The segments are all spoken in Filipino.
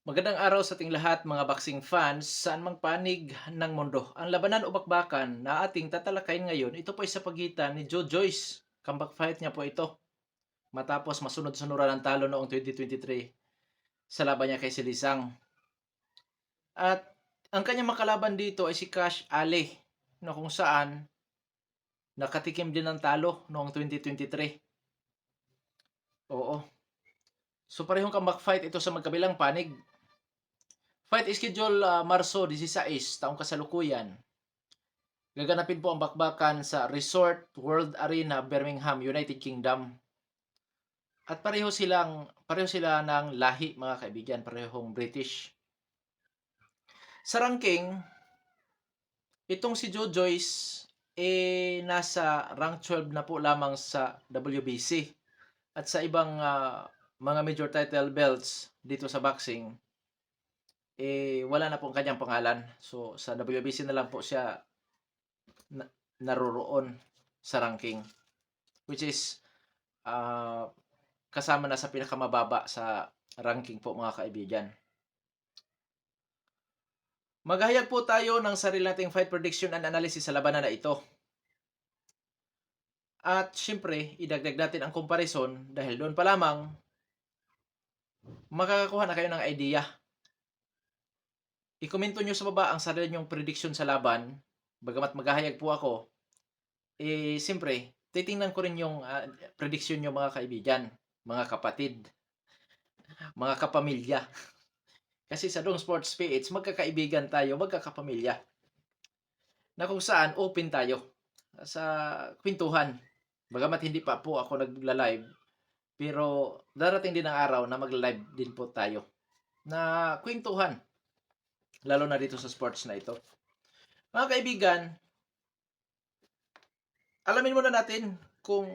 Magandang araw sa ating lahat mga boxing fans saan mang panig ng mundo. Ang labanan o bakbakan na ating tatalakayin ngayon, ito po ay sa pagitan ni Joe Joyce. Comeback fight niya po ito matapos masunod-sunuran ang talo noong 2023 sa laban niya kay Silisang. At ang kanyang makalaban dito ay si Cash Ali na kung saan nakatikim din ng talo noong 2023. Oo. So parehong comeback fight ito sa magkabilang panig. Fight schedule Marso 16, taong kasalukuyan. Gaganapin po ang bakbakan sa Resort World Arena, Birmingham, United Kingdom. At pareho sila ng lahi mga kaibigan, parehong British. Sa ranking, itong si Joe Joyce nasa rank 12 na po lamang sa WBC. At sa ibang mga major title belts dito sa boxing, wala na pong kanyang pangalan. So sa WBC na lang po siya naroroon sa ranking, which is uh, kasama na sa pinakamababa sa ranking po mga kaibigan. Maghahayag po tayo ng sarili nating fight prediction and analysis sa labanan na ito. At syempre, idagdag natin ang comparison dahil doon pa lamang makakakuha na kayo ng idea. I-komento nyo sa baba ang sarili nyong prediction sa laban. Bagamat maghahayag po ako, siyempre, titingnan ko rin yung prediction nyo mga kaibigan, mga kapatid, mga kapamilya. Kasi sa Dong Sports PH, magkakaibigan tayo, magkakapamilya. Na kung saan open tayo sa kwentuhan. Bagamat hindi pa po ako nagla-live, pero darating din ang araw na magla-live din po tayo na kwentuhan. Lalo na dito sa sports na ito. Mga kaibigan, alamin muna natin kung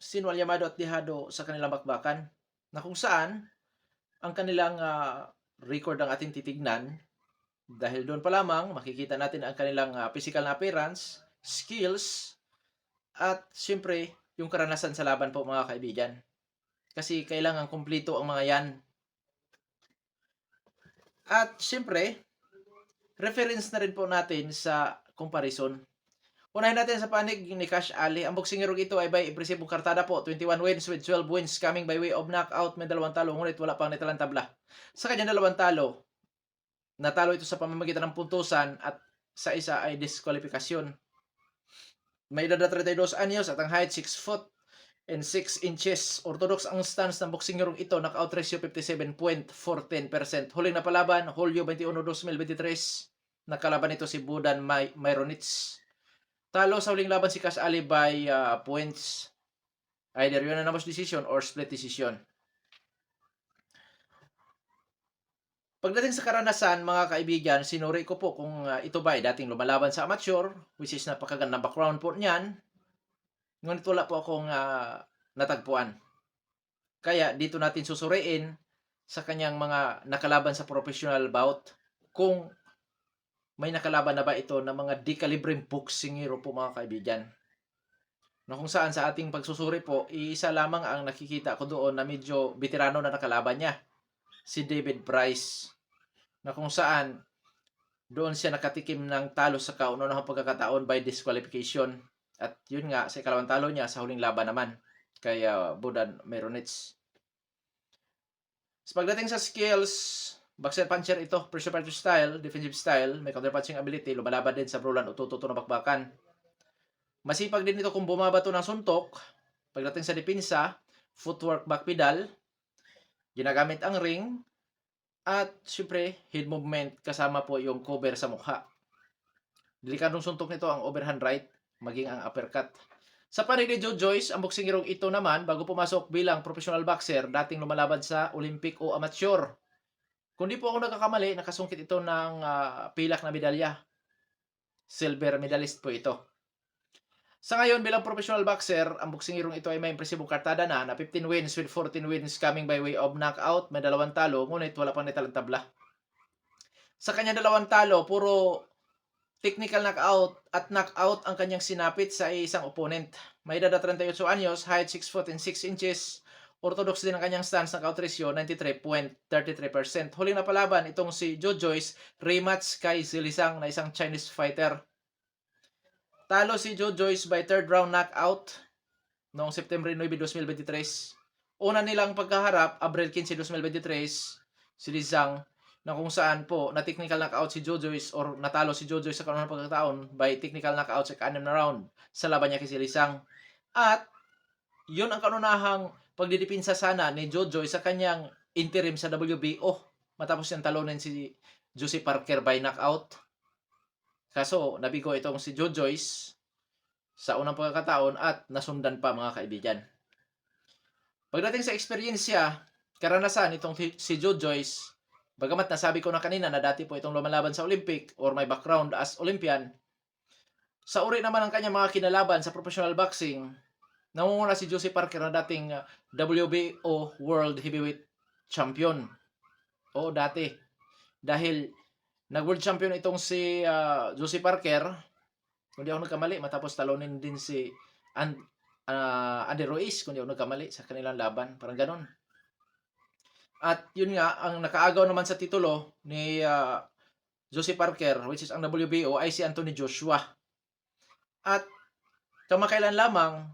sino ang Yamado at Dejado sa kanilang bakbakan, na kung saan ang kanilang record ang ating titignan. Dahil doon pa lamang makikita natin ang kanilang physical na appearance, skills, at siyempre yung karanasan sa laban po mga kaibigan. Kasi kailangan kumpleto ang mga yan. At siyempre, reference na rin po natin sa comparison. Unahin natin sa panig ni Cash Ali. Ang boksingerong ito ay by impresibong kartada po. 21 wins with 12 wins coming by way of knockout. May 2 talo, ngunit wala pang nitalang tabla. Sa kanya 2 talo, natalo ito sa pamamagitan ng puntusan at sa isa ay diskwalifikasyon. May edad na 32 anyos at ang height 6 foot and 6 inches. Orthodox ang stance ng boksingerong ito. Knockout ratio 57.14%. Huling napalaban, Hulyo 21, 2023. Nakalaban ito si Budan Myronits. Talo sa huling laban si Cash Ali by points. Either unanimous decision or split decision. Pagdating sa karanasan, mga kaibigan, sinuri ko po kung ito ba ay dating lumalaban sa amateur, which is napakagandang background po niyan. Ngunit wala po akong natagpuan. Kaya dito natin susuriin sa kanyang mga nakalaban sa professional bout kung may nakalaban na ba ito ng mga di-kalibreng boksingero po mga kaibigan. Na kung saan sa ating pagsusuri po, isa lamang ang nakikita ko doon na medyo veterano na nakalaban niya, si David Price. Na kung saan doon siya nakatikim ng talo sa kauna-unahang pagkakataon by disqualification. At yun nga, sa ikalawang talo niya sa huling laban naman kay Budan Myronits. Sa pagdating sa skills, boxer puncher ito, pressure puncher style, defensive style, may counter punching ability, lumalaban din sa brulan o tututo na bakbakan. Masipag din ito kung bumabato ng suntok. Pagdating sa depensa, footwork, back pedal, ginagamit ang ring, at syempre, head movement kasama po yung cover sa mukha. Delikadong suntok nito ang overhand right, maging ang uppercut. Sa panig ni Joe Joyce, ang boksingerong ito naman, bago pumasok bilang professional boxer, dating lumalaban sa Olympic o amateur. Kung di po ako nagkakamali, nakasungkit ito ng pilak na medalya. Silver medalist po ito. Sa ngayon, bilang professional boxer, ang boksingerong ito ay may impresibong kartada na 15 wins with 14 wins coming by way of knockout. May 2 talo, ngunit wala pang nitalang tabla. Sa kanya 2 talo, puro technical knockout at knockout ang kanyang sinapit sa isang opponent. May edad na 38 anyos, height 6 foot and 6 inches. Orthodox din ang kanyang stance, knockout ratio 93.33%. Huling napalaban itong si Joe Joyce, rematch kay Zilisang na isang Chinese fighter. Talo si Joe Joyce by third round knockout noong September 9, 2023. Una nilang pagkaharap, Abril 15, 2023, si Lizang, na kung saan po na technical knockout si Joe Joyce or natalo si Joe Joyce sa kanunang pagkakataon by technical knockout sa ka-6 na round sa laban niya kay si Lizang. At yun ang kanunahang pagdidipinsa sana ni Joe Joyce sa kanyang interim sa WBO matapos niyang talunin si Josie Parker by knockout. Kaso nabigo itong si Joe Joyce sa unang pagkakataon at nasundan pa, mga kaibigan. Pagdating sa eksperyensya, karanasan itong si Joe Joyce, bagamat nasabi ko na kanina na dati po itong lumalaban sa Olympic or may background as Olympian, sa uri naman ng kanyang mga kinalaban sa professional boxing, nangunguna si Josie Parker na dating WBO World Heavyweight Champion. Oo, dati. Dahil nag-world champion itong si Josie Parker, kundi ako nagkamali, matapos talunin din si Andy Ruiz, kundi ako nagkamali sa kanilang laban. Parang ganon. At yun nga, ang nakaagaw naman sa titulo ni Josie Parker, which is ang WBO, ay si Anthony Joshua. At kamakailan lamang,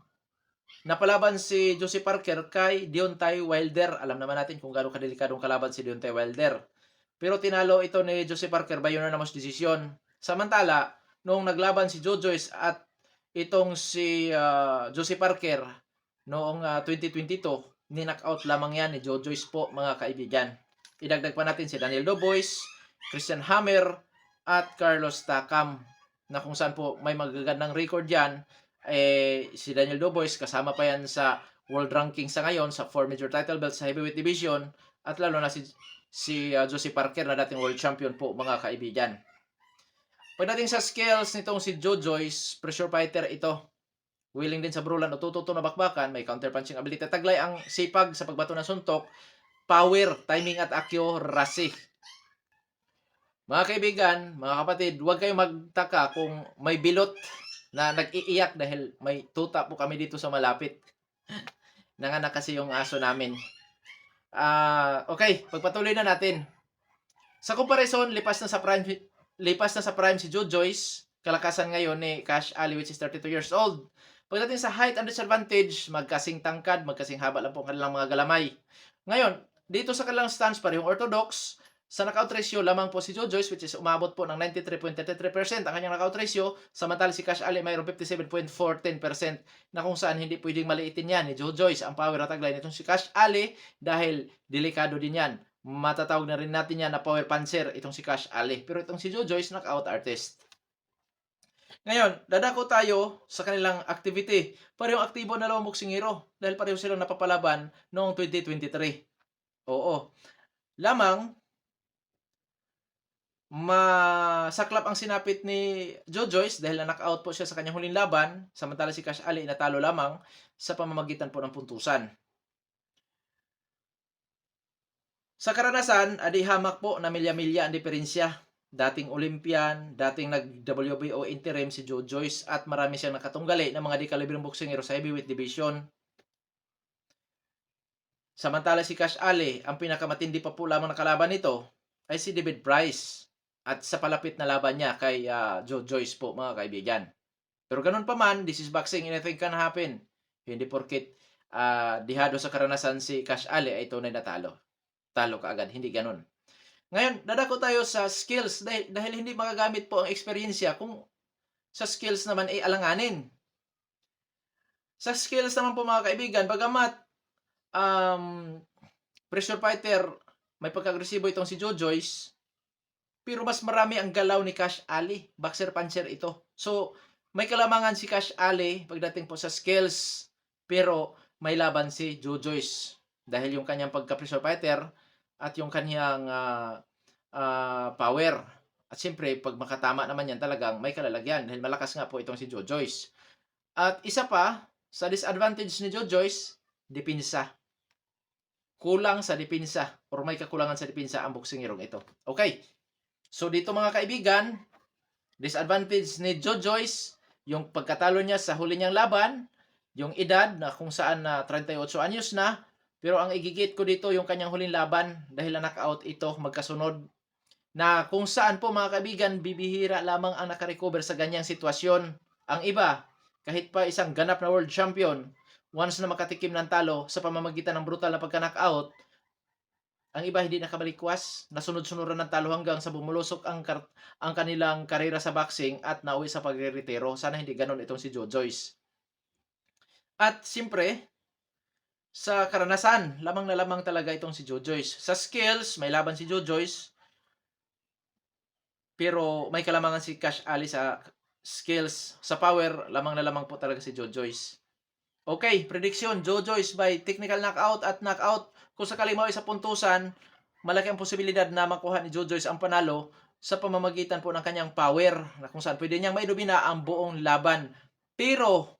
napalaban si Josie Parker kay Deontay Wilder. Alam naman natin kung gaano kadelikadong kalaban si Deontay Wilder. Pero tinalo ito ni Josie Parker by unanimous decision. Samantala, noong naglaban si Joe Joyce at itong si Josie Parker noong 2022, ni-knockout lamang yan ni Joe Joyce po, mga kaibigan. Idagdag pa natin si Daniel Dubois, Christian Hammer, at Carlos Takam, na kung saan po may magagandang record yan. Si Daniel Dubois, kasama pa yan sa world ranking sa ngayon, sa 4 major title belts sa heavyweight division, at lalo na si Josie Parker na dating world champion po, mga kaibigan. Pagdating sa skills nitong si Joe Joyce, pressure fighter ito. Willing din sa brulan o tututo na bakbakan, may counter-punching ability. Taglay ang sipag sa pagbato ng suntok, power, timing at accuracy. Mga kaibigan, mga kapatid, huwag kayong magtaka kung may bilot na nag-iiyak dahil may tuta po kami dito sa malapit. Nanganak kasi yung aso namin. Okay, pagpatuloy na natin. Sa comparison, lipas na sa prime si Joe Joyce, kalakasan ngayon ni Cash Ali, which is 32 years old. Pagdating sa height and disadvantage, magkasing tangkad, magkasing haba lang po ang kanilang mga galamay. Ngayon, dito sa kanilang stance parehong orthodox, sa knockout ratio lamang po si Joe Joyce, which is umabot po ng 93.33% ang kanyang knockout ratio, samantala si Cash Ali mayroong 57.14% na kung saan hindi pwedeng maliitin yan ni Joe Joyce ang power at taglay nitong si Cash Ali dahil delikado din yan. Matatawag na rin natin yan na power puncher itong si Cash Ali. Pero itong si Joe Joyce, knockout artist. Ngayon, dadako tayo sa kanilang activity. Parehong aktibo na dalawang boksingero dahil pareho silang napapalaban noong 2023. Oo. Lamang, masaklap ang sinapit ni Joe Joyce dahil na-knockout po siya sa kanyang huling laban, samantala si Cash Ali natalo lamang sa pamamagitan po ng puntusan. Sa karanasan, adi hamak po na milya-milya ang diferensya. Dating Olympian, dating nag-WBO interim si Joe Joyce at marami siyang nakatunggali ng mga di-kalibreng boksingero sa heavyweight division. Samantala si Cash Ali, ang pinakamatindi pa po lamang nakalaban nito ay si David Price at sa palapit na laban niya kay Joe Joyce po, mga kaibigan. Pero ganun pa man, this is boxing, anything can happen. Hindi porket dihado sa karanasan si Cash Ali ay tunay na talo. Talo ka agad, hindi ganun. Ngayon, dadako tayo sa skills dahil hindi magagamit po ang eksperyensya kung sa skills naman ay alanganin. Sa skills naman po, mga kaibigan, bagamat pressure fighter, may pagka-agresibo itong si Joe Joyce, pero mas marami ang galaw ni Cash Ali. Boxer puncher ito. So, may kalamangan si Cash Ali pagdating po sa skills, pero may laban si Joe Joyce dahil yung kanyang pagka-pressure fighter at yung kanyang power. At siyempre, pag makatama naman yan, talagang may kalalagyan dahil malakas nga po itong si Joe Joyce. At isa pa, sa disadvantage ni Joe Joyce, dipinsa. Kulang sa dipinsa or may kakulangan sa dipinsa ang boksingerong ito. Okay. So dito, mga kaibigan, disadvantage ni Joe Joyce, yung pagkatalo niya sa huli niyang laban, yung edad na kung saan 38 anyos na, Pero ang igigit ko dito yung kanyang huling laban dahil na-knockout ito magkasunod na kung saan po mga kaibigan, bibihira lamang ang nakarecover sa ganyang sitwasyon. Ang iba, kahit pa isang ganap na world champion, once na makatikim ng talo sa pamamagitan ng brutal na pagka-knockout, ang iba hindi nakabalikwas, nasunod-sunuran ng talo hanggang sa bumulusok ang kanilang karera sa boxing at nauwi sa pagreretiro. Sana hindi ganon itong si Joe Joyce. At siyempre, sa karanasan, lamang na lamang talaga itong si Joe Joyce. Sa skills, may laban si Joe Joyce, pero may kalamangan si Cash Ali sa skills. Sa power, lamang na lamang po talaga si Joe Joyce. Okay, prediction, Joe Joyce by technical knockout at knockout. Kung sakaling mauwi sa puntusan, malaki ang posibilidad na makuha ni Joe Joyce ang panalo sa pamamagitan po ng kanyang power na kung saan pwede niyang maidumina ang buong laban. Pero,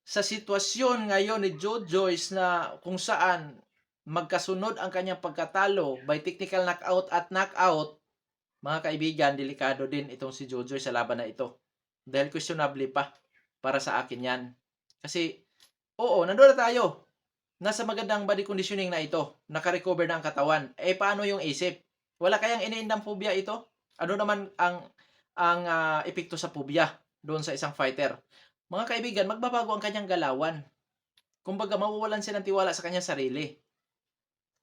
sa sitwasyon ngayon ni Joe Joyce na kung saan magkasunod ang kanyang pagkatalo by technical knockout at knockout, mga kaibigan, delikado din itong si Joe Joyce sa laban na ito. Dahil questionable pa para sa akin yan. Kasi, oo, nandun na tayo. Nasa magandang body conditioning na ito. Nakarecover na ang katawan. Eh, paano yung isip? Wala kayang iniindang phobia ito? Ano naman ang epekto sa phobia doon sa isang fighter? Mga kaibigan, magbabago ang kanyang galawan. Kumbaga, mawawalan siya ng tiwala sa kanyang sarili.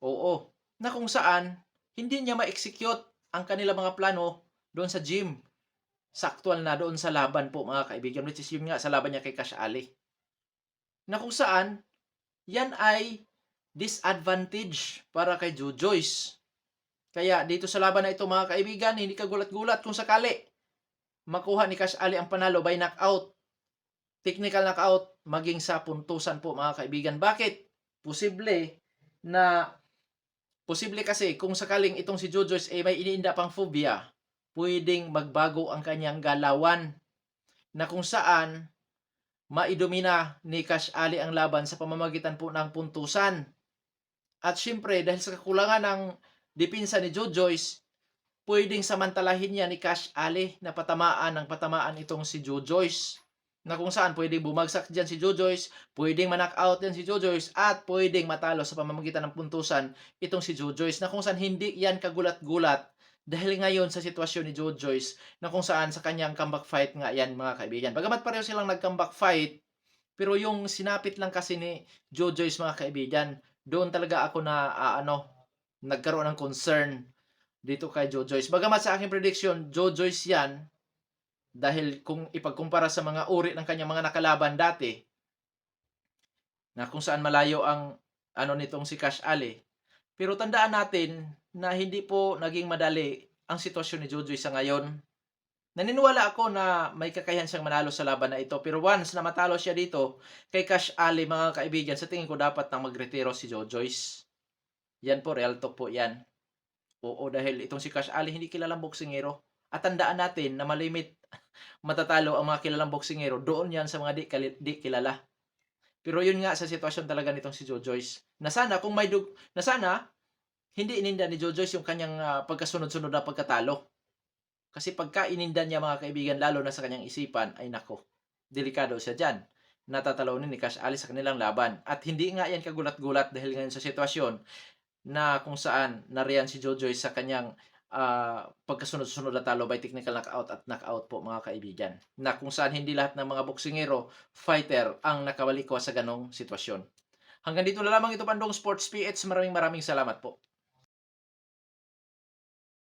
Oo. Na kung saan, hindi niya ma-execute ang kanila mga plano doon sa gym. Saktual na doon sa laban po mga kaibigan, which is yun nga sa laban niya kay Cash Ali. Na kung saan, yan ay disadvantage para kay Joe Joyce. Kaya dito sa laban na ito mga kaibigan, hindi ka gulat-gulat kung sakali makuha ni Cash Ali ang panalo by knockout. Technical knockout, maging sa puntusan po mga kaibigan. Bakit? Posible kasi kung sakaling itong si Joe Joyce ay may iniinda pang phobia, pwedeng magbago ang kanyang galawan na kung saan maidomina ni Cash Ali ang laban sa pamamagitan po ng puntusan. At syempre, dahil sa kakulangan ng depensa ni Joe Joyce, pwedeng samantalahin niya ni Cash Ali na patamaan itong si Joe Joyce. Na kung saan pwedeng bumagsak dyan si Joe Joyce, pwedeng ma-knockout din si Joe Joyce, at pwedeng matalo sa pamamagitan ng puntusan itong si Joe Joyce, na kung saan hindi yan kagulat-gulat dahil ngayon sa sitwasyon ni Joe Joyce na kung saan sa kanyang comeback fight nga yan mga kaibigan. Bagamat pareho silang nag-comeback fight, pero yung sinapit lang kasi ni Joe Joyce mga kaibigan, doon talaga ako na nagkaroon ng concern dito kay Joe Joyce. Bagamat sa aking prediction, Joe Joyce yan, dahil kung ipagkumpara sa mga uri ng kanyang mga nakalaban dati, na kung saan malayo ang nitong si Cash Ali. Pero tandaan natin na hindi po naging madali ang sitwasyon ni Joe Joyce sa ngayon. Naniniwala ako na may kakayahan siyang manalo sa laban na ito. Pero once na matalo siya dito kay Cash Ali, mga kaibigan, sa tingin ko dapat nang magretiro si Joe Joyce. Yan po, real talk po yan. Oo, dahil itong si Cash Ali hindi kilalang boksingero. At tandaan natin na malimit matatalo ang mga kilalang boksingero, doon yan sa mga di kilala. Pero yun nga sa sitwasyon talaga nitong si Joe Joyce. Na sana hindi ininda ni Joe Joyce yung kanyang pagkasunod-sunod na pagkatalo. Kasi pagka ininda niya mga kaibigan, lalo na sa kanyang isipan, ay nako, delikado siya dyan. Natatalonin ni Cash Ali sa kanilang laban. At hindi nga yan kagulat-gulat dahil ngayon sa sitwasyon na kung saan nariyan si Joe Joyce sa kanyang pagkasunod-sunod na talo by technical knockout at knockout po mga kaibigan. Na kung saan hindi lahat ng mga boksingero, fighter ang nakawalikwa sa ganong sitwasyon. Hanggang dito na lamang ito Pandong Sports PH. Maraming salamat po.